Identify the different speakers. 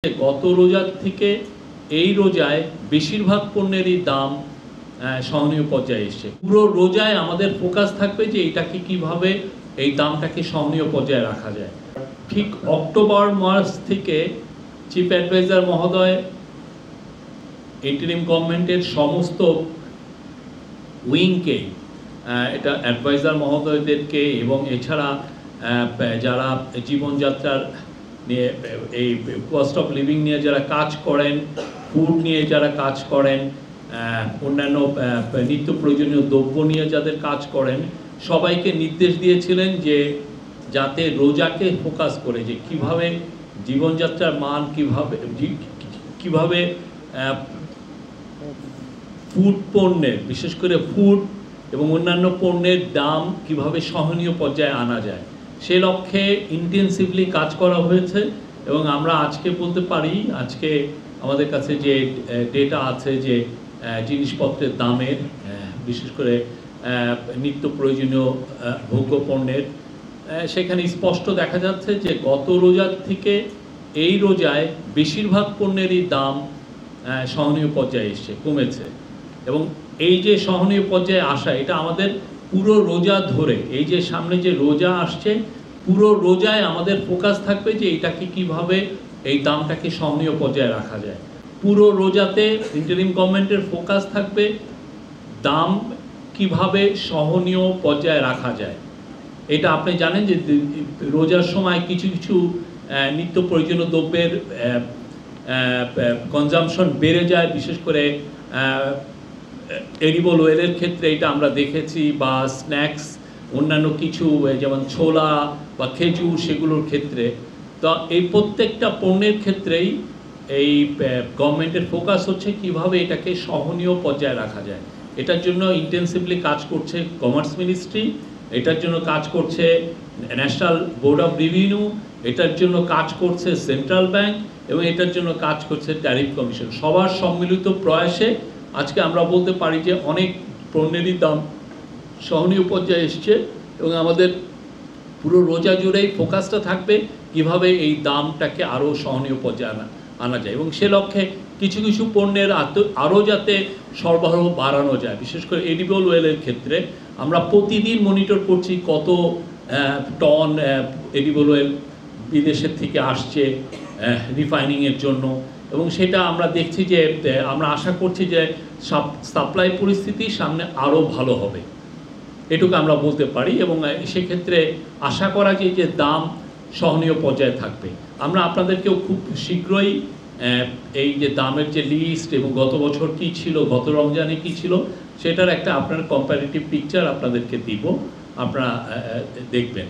Speaker 1: গত রোজার থেকে এই রোজায় বেশিরভাগ পণ্যেরই দাম সহনীয় পর্যায়ে এসছে। পুরো রোজায় আমাদের ফোকাস থাকবে যে এটাকে কিভাবে এই দামটাকে সহনীয় পর্যায়ে রাখা যায়। ঠিক অক্টোবর মাস থেকে চিফ অ্যাডভাইজার মহোদয় ইন্টারিম গভর্নমেন্টের সমস্ত উইংকে, এটা অ্যাডভাইজার মহোদয়দেরকে এবং এছাড়া যারা জীবনযাত্রার নিয়ে এই কস্ট অফ লিভিং নিয়ে যারা কাজ করেন, ফুড নিয়ে যারা কাজ করেন, অন্যান্য নিত্য প্রয়োজনীয় দ্রব্য নিয়ে যাদের কাজ করেন, সবাইকে নির্দেশ দিয়েছিলেন যে যাতে রোজাকে ফোকাস করে যে কিভাবে জীবনযাত্রার মান কিভাবে ফুড পণ্যের, বিশেষ করে ফুড এবং অন্যান্য পণ্যের দাম কিভাবে সহনীয় পর্যায়ে আনা যায়, সে লক্ষ্যে ইন্টেন্সিভলি কাজ করা হয়েছে। এবং আমরা আজকে বলতে পারি, আজকে আমাদের কাছে যে ডেটা আছে যে জিনিসপত্রের দামের, বিশেষ করে নিত্য প্রয়োজনীয় ভোগ্য পণ্যের, সেখানে স্পষ্ট দেখা যাচ্ছে যে গত রোজার থেকে এই রোজায় বেশিরভাগ পণ্যেরই দাম সহনীয় পর্যায়ে এসছে, কমেছে। এবং এই যে সহনীয় পর্যায়ে আসা, এটা আমাদের পুরো রোজা ধরে, এই যে সামনে যে রোজা আসছে, পুরো রোজায় আমাদের ফোকাস থাকবে যে এটাকে কিভাবে এই দামটাকে সহনীয় পর্যায়ে রাখা যায়। পুরো রোজাতে ইন্টারিম গভর্নমেন্টের ফোকাস থাকবে দাম কিভাবে সহনীয় পর্যায়ে রাখা যায়। এটা আপনি জানেন যে রোজার সময় কিছু কিছু নিত্য প্রয়োজনীয় দ্রব্যের কনজামশন বেড়ে যায়, বিশেষ করে এডিবল অয়েলের ক্ষেত্রে এটা আমরা দেখেছি, বা স্ন্যাক্স, অন্যান্য কিছু যেমন ছোলা বা খেজুর, সেগুলোর ক্ষেত্রে। তো এই প্রত্যেকটা পণ্যের ক্ষেত্রেই এই গভর্নমেন্টের ফোকাস হচ্ছে কিভাবে এটাকে সহনীয় পর্যায়ে রাখা যায়। এটার জন্য ইন্টেন্সিভলি কাজ করছে কমার্স মিনিস্ট্রি, এটার জন্য কাজ করছে ন্যাশনাল বোর্ড অফ রেভিনিউ, এটার জন্য কাজ করছে সেন্ট্রাল ব্যাংক, এবং এটার জন্য কাজ করছে ট্যারিফ কমিশন। সবার সম্মিলিত প্রয়াসে আজকে আমরা বলতে পারি যে অনেক পণ্যেরই দাম সহনীয় পর্যায়ে এসছে। এবং আমাদের পুরো রোজা জুড়েই ফোকাসটা থাকবে কিভাবে এই দামটাকে আরও সহনীয় পর্যায়ে আনা যায়, এবং সে লক্ষ্যে কিছু কিছু পণ্যের আরও যাতে সরবরাহ বাড়ানো যায়। বিশেষ করে এডিবল অয়েলের ক্ষেত্রে আমরা প্রতিদিন মনিটর করছি কত টন এডিবল অয়েল বিদেশের থেকে আসছে রিফাইনিংয়ের জন্য, এবং সেটা আমরা দেখছি যে আমরা আশা করছি যে সাপ্লাই পরিস্থিতি সামনে আরও ভালো হবে, এটুকু আমরা বলতে পারি। এবং সেক্ষেত্রে আশা করা যায় যে দাম সহনীয় পর্যায়ে থাকবে। আমরা আপনাদেরকেও খুব শীঘ্রই এই যে দামের যে লিস্ট এবং গত বছর কী ছিল, গত রমজানে কী ছিল, সেটার একটা আপনার কম্পারেটিভ পিকচার আপনাদেরকে দিব, আপনারা দেখবেন।